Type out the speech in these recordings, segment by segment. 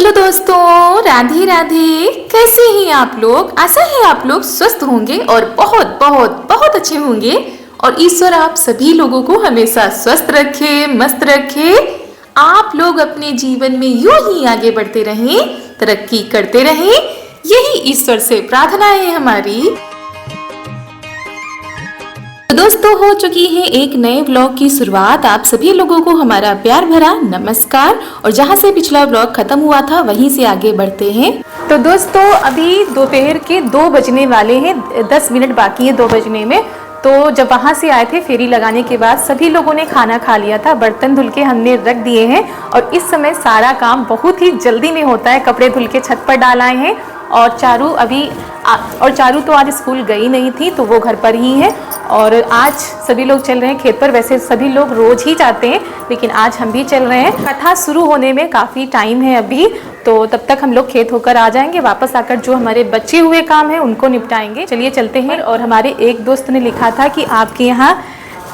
Hello दोस्तों, राधे राधे। कैसे हैं आप लोग? आशा है आप लोग स्वस्थ होंगे और बहुत बहुत बहुत अच्छे होंगे। और ईश्वर आप सभी लोगों को हमेशा स्वस्थ रखे, मस्त रखे। आप लोग अपने जीवन में यूं ही आगे बढ़ते रहें, तरक्की करते रहें, यही ईश्वर से प्रार्थना है हमारी। तो दोस्तों, हो चुकी है एक नए व्लॉग की शुरुआत। आप सभी लोगों को हमारा प्यार भरा नमस्कार। और जहां से पिछला व्लॉग खत्म हुआ था वहीं से आगे बढ़ते हैं। तो दोस्तों, अभी दोपहर के 2 बजने वाले हैं, 10 मिनट बाकी है 2 बजने में। तो जब वहाँ से आए थे फेरी लगाने के बाद सभी लोगों ने खाना खा लिया था, बर्तन धुल के हमने रख दिए हैं। और इस समय सारा काम बहुत ही जल्दी में होता है। कपड़े धुल के छत पर डाल आए हैं। और चारू तो आज स्कूल गई नहीं थी, तो वो घर पर ही है। और आज सभी लोग चल रहे हैं खेत पर। वैसे सभी लोग रोज ही जाते हैं, लेकिन आज हम भी चल रहे हैं। कथा शुरू होने में काफ़ी टाइम है अभी, तो तब तक हम लोग खेत होकर आ जाएंगे। वापस आकर जो हमारे बचे हुए काम हैं उनको निपटाएंगे। चलिए चलते हैं। और हमारे एक दोस्त ने लिखा था कि आपके यहाँ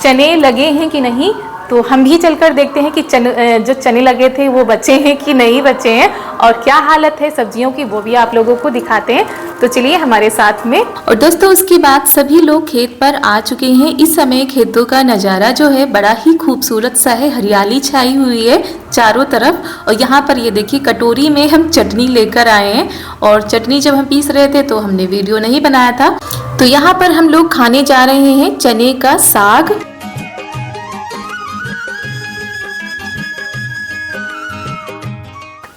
चने लगे हैं कि नहीं, तो हम भी चलकर देखते हैं कि जो चने लगे थे वो बचे हैं कि नहीं बचे हैं, और क्या हालत है सब्जियों की वो भी आप लोगों को दिखाते हैं। तो चलिए हमारे साथ में। और दोस्तों, उसके बाद सभी लोग खेत पर आ चुके हैं। इस समय खेतों का नज़ारा जो है बड़ा ही खूबसूरत सा है। हरियाली छाई हुई है चारों तरफ। और यहाँ पर ये देखिए, कटोरी में हम चटनी लेकर आए हैं। और चटनी जब हम पीस रहे थे तो हमने वीडियो नहीं बनाया था। तो यहाँ पर हम लोग खाने जा रहे हैं चने का साग।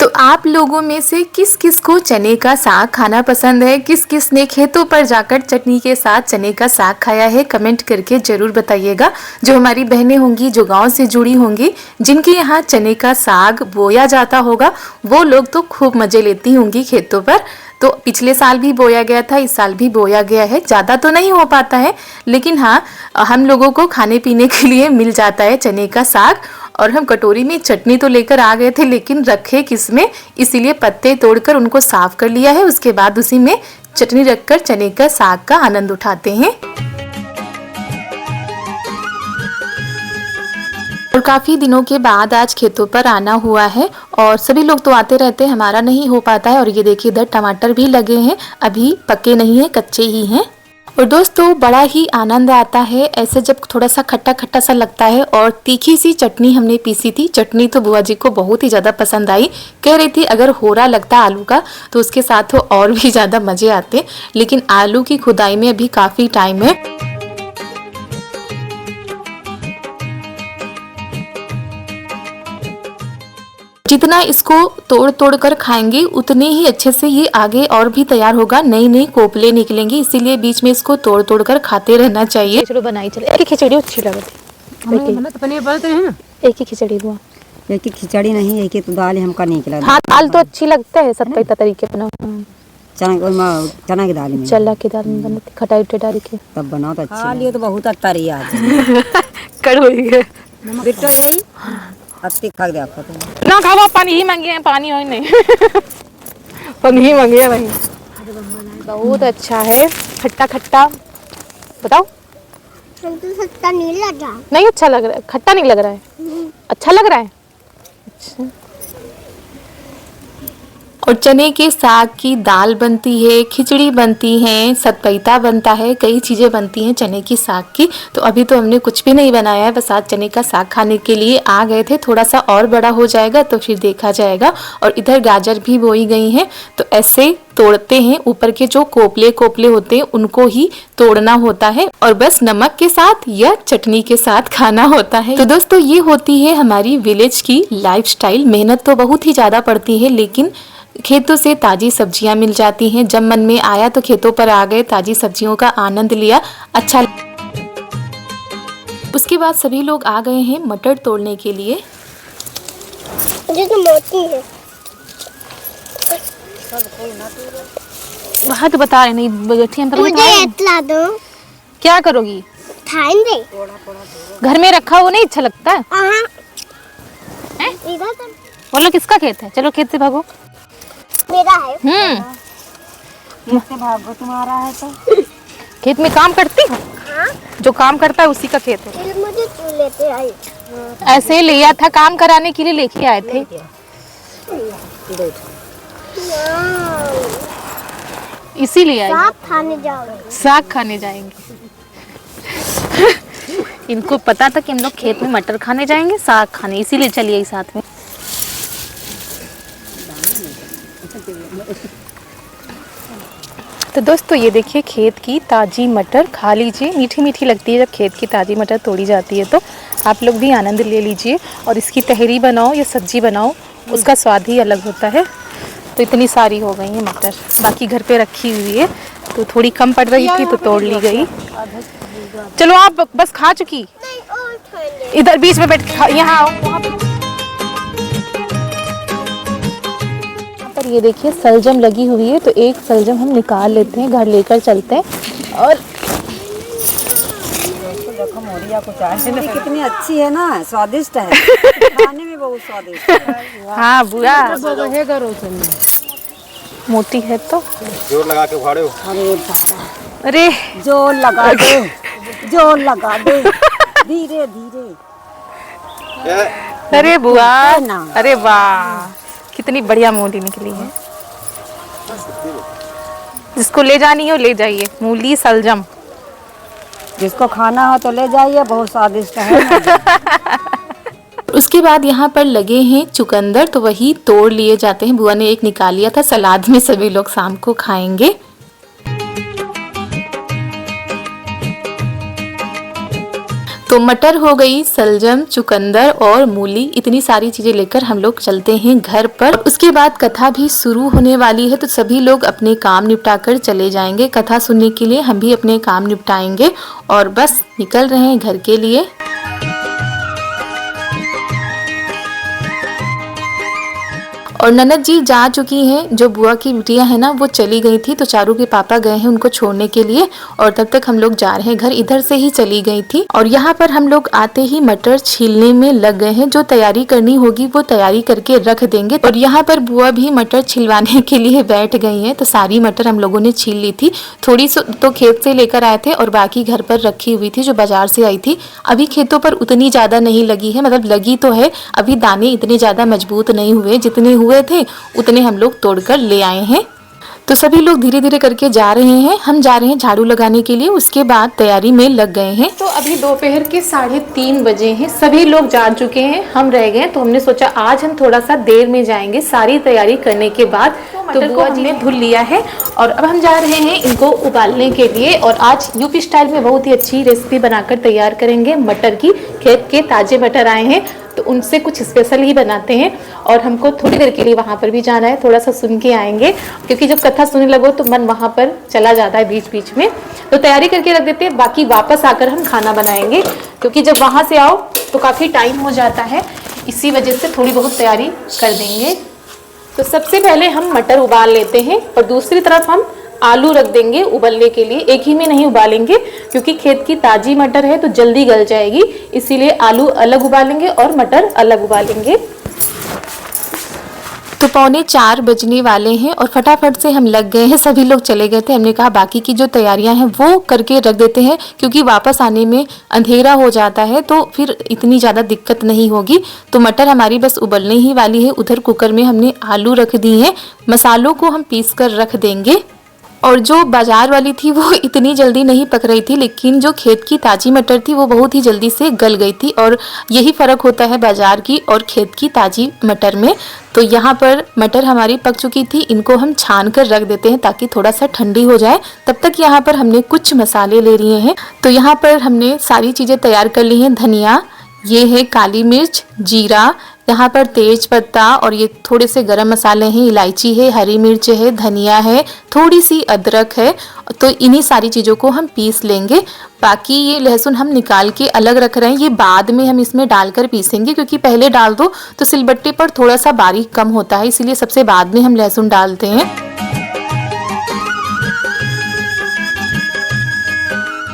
तो आप लोगों में से किस किस को चने का साग खाना पसंद है? किस किस ने खेतों पर जाकर चटनी के साथ चने का साग खाया है? कमेंट करके ज़रूर बताइएगा। जो हमारी बहनें होंगी जो गांव से जुड़ी होंगी, जिनके यहाँ चने का साग बोया जाता होगा, वो लोग तो खूब मज़े लेती होंगी खेतों पर। तो पिछले साल भी बोया गया था, इस साल भी बोया गया है। ज़्यादा तो नहीं हो पाता है, लेकिन हाँ, हम लोगों को खाने पीने के लिए मिल जाता है चने का साग। और हम कटोरी में चटनी तो लेकर आ गए थे, लेकिन रखे किसमें, इसीलिए पत्ते तोड़कर उनको साफ कर लिया है। उसके बाद उसी में चटनी रखकर चने का साग का आनंद उठाते हैं। और काफ़ी दिनों के बाद आज खेतों पर आना हुआ है। और सभी लोग तो आते रहते हैं, हमारा नहीं हो पाता है। और ये देखिए, इधर टमाटर भी लगे हैं, अभी पके नहीं हैं, कच्चे ही हैं। और दोस्तों, बड़ा ही आनंद आता है ऐसे जब थोड़ा सा खट्टा खट्टा सा लगता है। और तीखी सी चटनी हमने पीसी थी। चटनी तो बुआ जी को बहुत ही ज़्यादा पसंद आई। कह रही थी अगर होरा लगता आलू का तो उसके साथ वो और भी ज़्यादा मज़े आते। लेकिन आलू की खुदाई में अभी काफ़ी टाइम है। जितना इसको तोड़ तोड़ कर खाएंगे उतने ही अच्छे से ये आगे और भी तैयार होगा। नई नई कोपले निकलेंगी, इसीलिए बीच में इसको तोड़ तोड़ कर खाते रहना चाहिए। चलो बनाई चले। एक ही खिचड़ी अच्छी लगती है। एक ही खिचड़ी हुआ, एक ही खिचड़ी नहीं, एक ही तो दाल हमका नहीं खिला। हाँ, दाल तो अच्छी लगता है सब कई तरीके बनाओ। चना की दाल में, चला की दाल में बनती, खटाई उटे डाल के तब बनाओ तो अच्छा। लिए तो बहुत अच्छा रही आज। कड़वी है बिट्टो जाई अत्ती खा दे आपको तो ना खावा। पानी ही मांगे हैं, पानी हो नहीं। पानी ही मांगे हैं भाई। बहुत अच्छा है, खट्टा खट्टा। बताओ, खट्टा नहीं लग रहा। नहीं अच्छा लग रहा है? खट्टा नहीं लग रहा है, अच्छा लग रहा है। अच्छा। और चने के साग की दाल बनती है, खिचड़ी बनती है, सतपैता बनता है, कई चीज़ें बनती हैं चने की साग की। तो अभी तो हमने कुछ भी नहीं बनाया है, बस आज चने का साग खाने के लिए आ गए थे। थोड़ा सा और बड़ा हो जाएगा तो फिर देखा जाएगा। और इधर गाजर भी बोई गई हैं। तो ऐसे तोड़ते हैं, ऊपर के जो कोपले कोपले होते हैं उनको ही तोड़ना होता है। और बस नमक के साथ या चटनी के साथ खाना होता है। तो दोस्तों, ये होती है हमारी विलेज की लाइफस्टाइल। मेहनत तो बहुत ही ज़्यादा पड़ती है, लेकिन खेतों से ताज़ी सब्जियां मिल जाती हैं। जब मन में आया तो खेतों पर आ गए, ताज़ी सब्जियों का आनंद लिया। अच्छा। उसके बाद सभी लोग आ गए हैं मटर तोड़ने के लिए। मुझे तो मोटी है। वहाँ तो बता रहे नहीं, मुझे इतना दो। क्या करोगी? खाएंगे। घर में रखा वो नहीं अच्छा लगता है? इधर तो बोलो किसका खेत है? चलो खेत से भागो। मेरा है। मुझसे भागो, तुम्हारा है तो। खेत में काम करती हो? हाँ? जो काम करता है उसी का खेत है। मुझे क्यों लेते आई? ऐसे लिया था, काम कराने के लिए लेके आए थे। इसीलिए आई। साग खाने जाओगे? साग खाने जाएंगे। इनको पता था कि हम लोग खेत में मटर खाने जाएंगे, साग खाने, इसीलिए चली आई साथ में। तो दोस्तों ये देखिए खेत की ताज़ी मटर, खा लीजिए, मीठी मीठी लगती है जब खेत की ताज़ी मटर तोड़ी जाती है। तो आप लोग भी आनंद ले लीजिए और इसकी तहरी बनाओ या सब्जी बनाओ, उसका स्वाद ही अलग होता है। तो इतनी सारी हो गई है मटर, बाकी घर पे रखी हुई है, तो थोड़ी कम पड़ रही थी तो तोड़ ली गई। चलो आप बस खा चुकी, नहीं, और खाएंगे। इधर बीच में बैठ के यहाँ आओ, वहाँ पर ये देखिए सलजम लगी हुई है, तो एक सलजम हम निकाल लेते हैं, घर लेकर चलते हैं। और देखो मोरिया को चाय कितनी अच्छी है ना, स्वादिष्ट है, खाने में बहुत स्वादिष्ट है। हाँ बुआ मोटी है तो जोर लगा के उखाड़े हो। अरे बाबा, अरे जोर लगा दे, जोर लगा दे, धीरे धीरे। अरे बुआ, ना। अरे वाह कितनी बढ़िया मूली निकली है। जिसको ले जानी हो ले जाइए, मूली सलजम। जिसको खाना हो तो ले जाइए, बहुत स्वादिष्ट है। उसके बाद यहाँ पर लगे हैं चुकंदर, तो वही तोड़ लिए जाते हैं। बुआ ने एक निकाल लिया था, सलाद में सभी लोग शाम को खाएंगे। तो मटर हो गई, सलजम, चुकंदर और मूली, इतनी सारी चीजें लेकर हम लोग चलते हैं घर पर। उसके बाद कथा भी शुरू होने वाली है, तो सभी लोग अपने काम निपटाकर चले जाएंगे। कथा सुनने के लिए हम भी अपने काम निपटाएंगे और बस निकल रहे हैं घर के लिए। और ननद जी जा चुकी हैं, जो बुआ की बिटिया है ना वो चली गई थी, तो चारू के पापा गए हैं उनको छोड़ने के लिए, और तब तक हम लोग जा रहे हैं घर। इधर से ही चली गई थी और यहाँ पर हम लोग आते ही मटर छीलने में लग गए हैं। जो तैयारी करनी होगी वो तैयारी करके रख देंगे। और यहाँ पर बुआ भी मटर छिलवाने के लिए बैठ गई है, तो सारी मटर हम लोगों ने छील ली थी। थोड़ी तो खेत से लेकर आए थे और बाकी घर पर रखी हुई थी जो बाजार से आई थी। अभी खेतों पर उतनी ज्यादा नहीं लगी है, मतलब लगी तो है, अभी दाने इतने ज्यादा मजबूत नहीं हुए, जितने हुए थे उतने हम लोग तोड़कर ले आए हैं। तो सभी लोग धीरे धीरे करके जा रहे हैं, हम जा रहे हैं झाड़ू लगाने के लिए, उसके बाद तैयारी में लग गए हैं। तो अभी दोपहर के 3:30 बजे हैं, सभी लोग जा चुके हैं, हम रह गए। तो हमने सोचा आज हम थोड़ा सा देर में जाएंगे सारी तैयारी करने के बाद। तो बुआ जी ने धुल लिया है और अब हम जा रहे हैं इनको उबालने के लिए। और आज यूपी स्टाइल में बहुत ही अच्छी रेसिपी बनाकर तैयार करेंगे मटर की। खेत के ताजे मटर आए हैं तो उनसे कुछ स्पेशल ही बनाते हैं। और हमको थोड़ी देर के लिए वहाँ पर भी जाना है, थोड़ा सा सुन के आएंगे, क्योंकि जब कथा सुनने लगो तो मन वहाँ पर चला जाता है बीच बीच में। तो तैयारी करके रख देते हैं, बाकी वापस आकर हम खाना बनाएंगे, क्योंकि जब वहाँ से आओ तो काफ़ी टाइम हो जाता है, इसी वजह से थोड़ी बहुत तैयारी कर देंगे। तो सबसे पहले हम मटर उबाल लेते हैं और दूसरी तरफ हम आलू रख देंगे उबलने के लिए। एक ही में नहीं उबालेंगे क्योंकि खेत की ताजी मटर है तो जल्दी गल जाएगी, इसीलिए आलू अलग उबालेंगे और मटर अलग उबालेंगे। तो 3:45 बजने वाले हैं और फटाफट से हम लग गए हैं, सभी लोग चले गए थे। हमने कहा बाकी की जो तैयारियां हैं वो करके रख देते हैं, क्योंकि वापस आने में अंधेरा हो जाता है तो फिर इतनी ज़्यादा दिक्कत नहीं होगी। तो मटर हमारी बस उबलने ही वाली है। उधर कुकर में हमने आलू रख दी हैं, मसालों को हम पीस कर रख देंगे। और जो बाजार वाली थी वो इतनी जल्दी नहीं पक रही थी, लेकिन जो खेत की ताज़ी मटर थी वो बहुत ही जल्दी से गल गई थी। और यही फ़र्क होता है बाजार की और खेत की ताज़ी मटर में। तो यहाँ पर मटर हमारी पक चुकी थी, इनको हम छान कर रख देते हैं ताकि थोड़ा सा ठंडी हो जाए। तब तक यहाँ पर हमने कुछ मसाले ले लिए हैं। तो यहाँ पर हमने सारी चीज़ें तैयार कर ली हैं। धनिया, ये है काली मिर्च, जीरा, यहाँ पर तेज पत्ता, और ये थोड़े से गरम मसाले हैं, इलायची है, हरी मिर्च है, धनिया है, थोड़ी सी अदरक है। तो इन्हीं सारी चीज़ों को हम पीस लेंगे। बाकी ये लहसुन हम निकाल के अलग रख रहे हैं, ये बाद में हम इसमें डालकर पीसेंगे, क्योंकि पहले डाल दो तो सिलबट्टे पर थोड़ा सा बारीक कम होता है, इसीलिए सबसे बाद में हम लहसुन डालते हैं।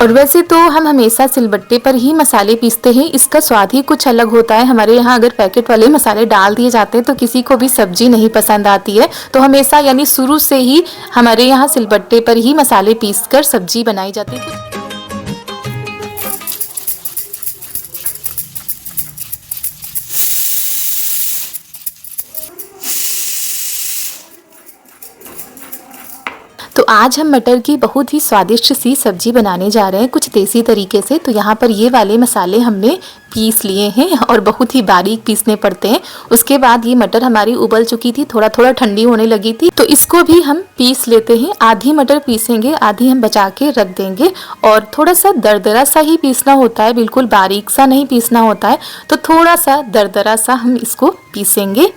और वैसे तो हम हमेशा सिलबट्टे पर ही मसाले पीसते हैं, इसका स्वाद ही कुछ अलग होता है। हमारे यहाँ अगर पैकेट वाले मसाले डाल दिए जाते हैं तो किसी को भी सब्जी नहीं पसंद आती है। तो हमेशा यानी शुरू से ही हमारे यहाँ सिलबट्टे पर ही मसाले पीसकर सब्जी बनाई जाती है। आज हम मटर की बहुत ही स्वादिष्ट सी सब्जी बनाने जा रहे हैं कुछ देसी तरीके से। तो यहाँ पर ये वाले मसाले हमने पीस लिए हैं और बहुत ही बारीक पीसने पड़ते हैं। उसके बाद ये मटर हमारी उबल चुकी थी, थोड़ा थोड़ा ठंडी होने लगी थी, तो इसको भी हम पीस लेते हैं। आधी मटर पीसेंगे, आधी हम बचा के रख देंगे। और थोड़ा सा दरदरा सा ही पीसना होता है, बिल्कुल बारीक सा नहीं पीसना होता है। तो थोड़ा सा दरदरा सा हम इसको पीसेंगे।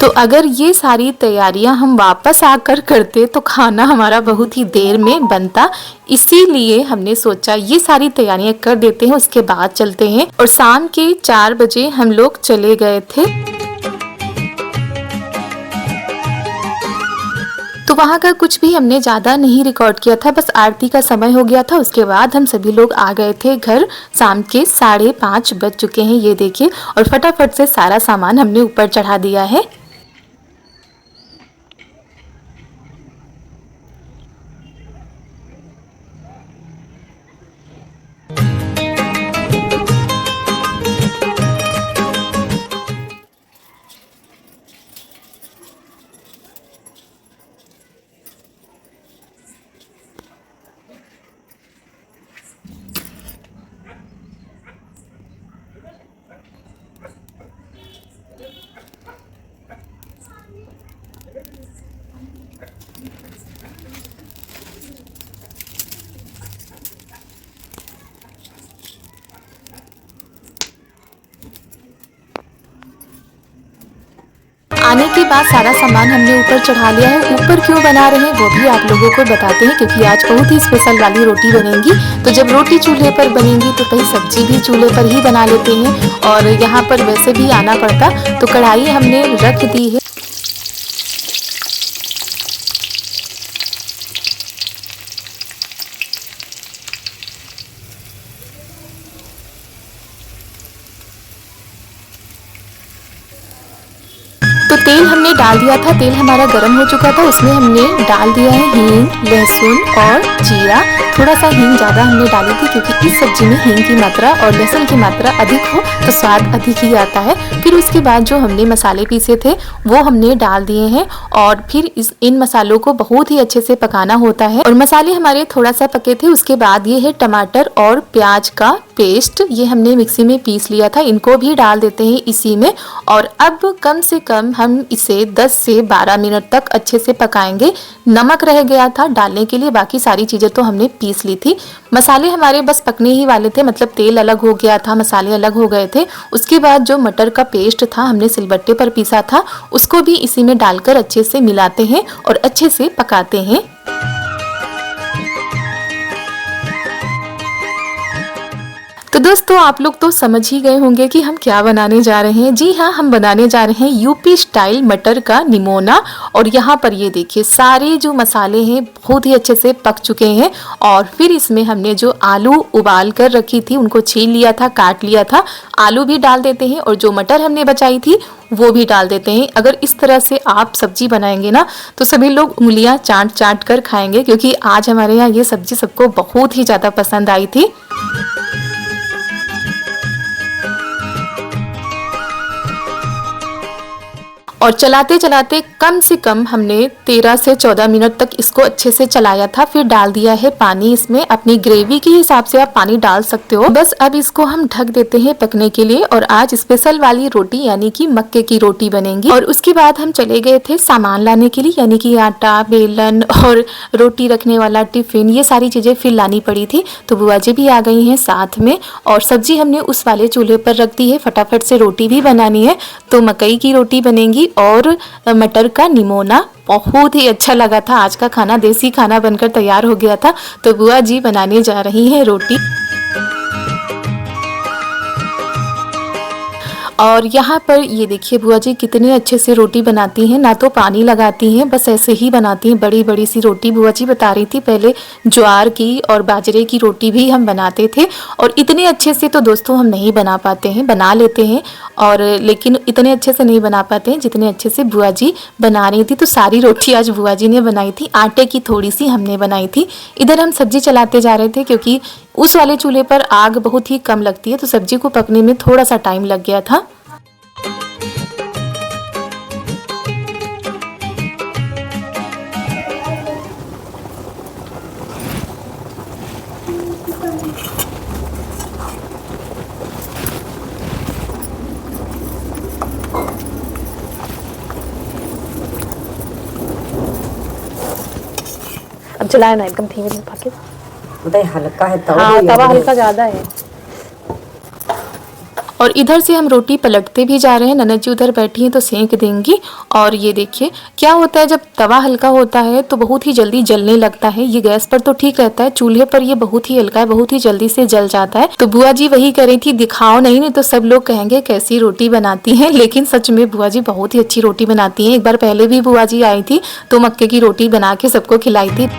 तो अगर ये सारी तैयारियां हम वापस आकर करते तो खाना हमारा बहुत ही देर में बनता। इसीलिए हमने सोचा ये सारी तैयारियां कर देते हैं, उसके बाद चलते हैं। और शाम के 4 बजे हम लोग चले गए थे। तो वहाँ का कुछ भी हमने ज़्यादा नहीं रिकॉर्ड किया था, बस आरती का समय हो गया था। उसके बाद हम सभी लोग आ गए थे घर। शाम के 5:30 बज चुके हैं, ये देखिए। और फटाफट से सारा सामान हमने ऊपर चढ़ा दिया है। आने के बाद सारा सामान हमने ऊपर चढ़ा लिया है। ऊपर क्यों बना रहे हैं वो भी आप लोगों को बताते हैं, क्योंकि आज बहुत ही स्पेशल वाली रोटी बनेगी। तो जब रोटी चूल्हे पर बनेगी तो कहीं सब्जी भी चूल्हे पर ही बना लेते हैं, और यहाँ पर वैसे भी आना पड़ता। तो कढ़ाई हमने रख दी है। तो तेल हमने डाल दिया था, तेल हमारा गर्म हो चुका था। उसमें हमने डाल दिया है हींग, लहसुन और जीरा। थोड़ा सा हींग ज़्यादा हमने डाली थी, क्योंकि इस सब्जी में हींग की मात्रा और लहसुन की मात्रा अधिक हो तो स्वाद अधिक ही आता है। फिर उसके बाद जो हमने मसाले पीसे थे वो हमने डाल दिए हैं, और फिर इन मसालों को बहुत ही अच्छे से पकाना होता है। और मसाले हमारे थोड़ा सा पके थे। उसके बाद ये है टमाटर और प्याज का पेस्ट, ये हमने मिक्सी में पीस लिया था। इनको भी डाल देते हैं इसी में। और अब कम से कम हम इसे 10 से 12 मिनट तक अच्छे से पकाएंगे। नमक रह गया था डालने के लिए, बाकी सारी चीज़ें तो हमने पीस ली थी। मसाले हमारे बस पकने ही वाले थे, मतलब तेल अलग हो गया था, मसाले अलग हो गए थे। उसके बाद जो मटर का पेस्ट था हमने सिलबट्टे पर पीसा था, उसको भी इसी में डालकर अच्छे से मिलाते हैं और अच्छे से पकाते हैं। तो दोस्तों आप लोग तो समझ ही गए होंगे कि हम क्या बनाने जा रहे हैं। जी हाँ, हम बनाने जा रहे हैं यूपी स्टाइल मटर का निमोना। और यहाँ पर ये देखिए सारे जो मसाले हैं बहुत ही अच्छे से पक चुके हैं। और फिर इसमें हमने जो आलू उबाल कर रखी थी उनको छील लिया था, काट लिया था। आलू भी डाल देते हैं, और जो मटर हमने बचाई थी वो भी डाल देते हैं। अगर इस तरह से आप सब्जी बनाएंगे ना तो सभी लोग उंगलियां चाट चाट कर खाएंगे, क्योंकि आज हमारे यहाँ ये सब्जी सबको बहुत ही ज़्यादा पसंद आई थी। और चलाते चलाते कम से कम हमने 13 से 14 मिनट तक इसको अच्छे से चलाया था। फिर डाल दिया है पानी इसमें। अपनी ग्रेवी के हिसाब से आप पानी डाल सकते हो। बस अब इसको हम ढक देते हैं पकने के लिए। और आज स्पेशल वाली रोटी यानी कि मक्के की रोटी बनेगी। और उसके बाद हम चले गए थे सामान लाने के लिए, यानी कि आटा, बेलन और रोटी रखने वाला टिफिन, ये सारी चीजें फिर लानी पड़ी थी। तो बुआ जी भी आ गई हैं साथ में। और सब्जी हमने उस वाले चूल्हे पर रख दी है, फटाफट से रोटी भी बनानी है। तो मकई की रोटी बनेगी और मटर का निमोना। बहुत ही अच्छा लगा था। आज का खाना देसी खाना बनकर तैयार हो गया था। तो बुआ जी बनाने जा रही हैं रोटी। और यहाँ पर ये देखिए बुआ जी कितने अच्छे से रोटी बनाती हैं, ना तो पानी लगाती हैं, बस ऐसे ही बनाती हैं। बड़ी बड़ी सी रोटी बुआ जी बता रही थी। पहले ज्वार की और बाजरे की रोटी भी हम बनाते थे, और इतने अच्छे से तो दोस्तों हम नहीं बना पाते हैं। बना लेते हैं और लेकिन इतने अच्छे से नहीं बना पाते हैं जितने अच्छे से बुआ जी बना रही थी। तो सारी रोटी आज बुआ जी ने बनाई थी, आटे की थोड़ी सी हमने बनाई थी। इधर हम सब्जी चलाते जा रहे थे, क्योंकि उस वाले चूल्हे पर आग बहुत ही कम लगती है, तो सब्जी को पकने में थोड़ा सा टाइम लग गया था। अब जलाए ना एकदम धीमे धीमे पके। बताइए हल्का है तवा। हाँ तवा हल्का ज्यादा है। और इधर से हम रोटी पलटते भी जा रहे हैं। ननद जी उधर बैठी हैं तो सेंक देंगी। और ये देखिए क्या होता है, जब तवा हल्का होता है तो बहुत ही जल्दी जलने लगता है। ये गैस पर तो ठीक रहता है, चूल्हे पर ये बहुत ही हल्का है, बहुत ही जल्दी से जल जाता है। तो बुआ जी वही कह रही थी दिखाओ नहीं तो सब लोग कहेंगे कैसी रोटी बनाती हैं। लेकिन सच में बुआ जी बहुत ही अच्छी रोटी बनाती हैं। एक बार पहले भी बुआ जी आई थी तो मक्के की रोटी बना के सबको खिलाई थी।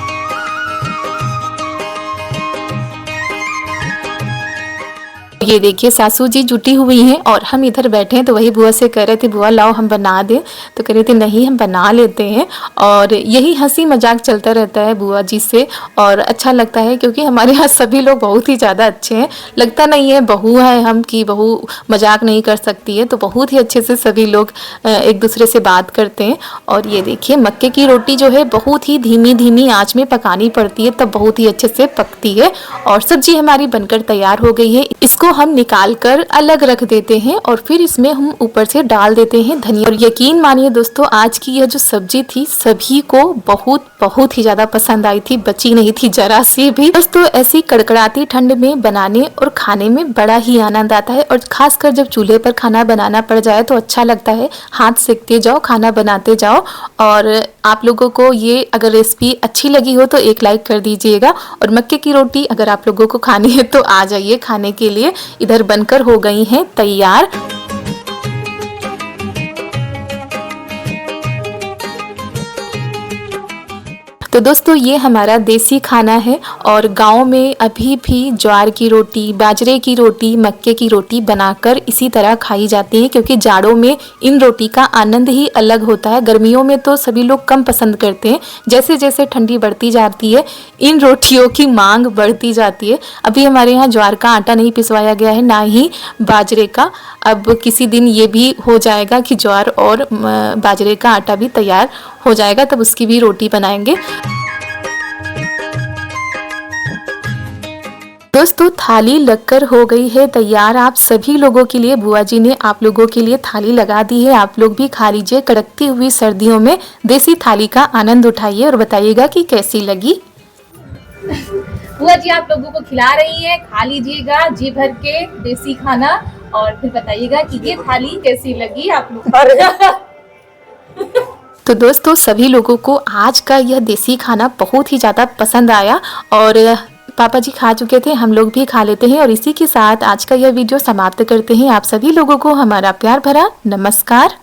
ये देखिए सासू जी जुटी हुई हैं और हम इधर बैठे हैं। तो वही बुआ से कह रहे थे बुआ लाओ हम बना दें, तो कह रहे थे नहीं हम बना लेते हैं। और यही हंसी मजाक चलता रहता है बुआ जी से और अच्छा लगता है क्योंकि हमारे यहाँ सभी लोग बहुत ही ज़्यादा अच्छे हैं। लगता नहीं है बहू है हम कि बहू मजाक नहीं कर सकती है, तो बहुत ही अच्छे से सभी लोग एक दूसरे से बात करते हैं। और ये देखिए मक्के की रोटी जो है बहुत ही धीमी धीमी आँच में पकानी पड़ती है, तब बहुत ही अच्छे से पकती है। और सब्जी हमारी बनकर तैयार हो गई है। इसको हम निकाल कर अलग रख देते हैं और फिर इसमें हम ऊपर से डाल देते हैं धनिया। और यकीन मानिए दोस्तों आज की यह जो सब्जी थी सभी को बहुत ही ज्यादा पसंद आई थी, बची नहीं थी जरा सी भी। दोस्तों ऐसी कड़कड़ाती ठंड में बनाने और खाने में बड़ा ही आनंद आता है और खासकर जब चूल्हे पर खाना बनाना पड़ जाए तो अच्छा लगता है। हाथ सेकते जाओ, खाना बनाते जाओ। और आप लोगों को ये अगर रेसिपी अच्छी लगी हो तो एक लाइक कर दीजिएगा। और मक्के की रोटी अगर आप लोगों को खानी है तो आ जाइए खाने के लिए। इधर बनकर हो गई हैं तैयार। तो दोस्तों ये हमारा देसी खाना है और गांव में अभी भी ज्वार की रोटी, बाजरे की रोटी, मक्के की रोटी बनाकर इसी तरह खाई जाती है क्योंकि जाड़ों में इन रोटी का आनंद ही अलग होता है। गर्मियों में तो सभी लोग कम पसंद करते हैं, जैसे जैसे ठंडी बढ़ती जाती है इन रोटियों की मांग बढ़ती जाती है। अभी हमारे यहाँ ज्वार का आटा नहीं पिसवाया गया है, ना ही बाजरे का। अब किसी दिन ये भी हो जाएगा कि ज्वार और बाजरे का आटा भी तैयार हो जाएगा, तब उसकी भी रोटी बनाएंगे। दोस्तों थाली लगकर हो गई है तैयार आप सभी लोगों के लिए। बुआ जी ने आप लोगों के लिए थाली लगा दी है, आप लोग भी खा लीजिए। कड़कती हुई सर्दियों में देसी थाली का आनंद उठाइए और बताइएगा कि कैसी लगी। बुआ जी आप लोगों को खिला रही है, खा लीजिएगा जी भर के देसी खाना और फिर बताइएगा कि ये थाली कैसी लगी आप लोग। तो दोस्तों सभी लोगों को आज का यह देसी खाना बहुत ही ज़्यादा पसंद आया और पापा जी खा चुके थे, हम लोग भी खा लेते हैं। और इसी के साथ आज का यह वीडियो समाप्त करते हैं। आप सभी लोगों को हमारा प्यार भरा नमस्कार।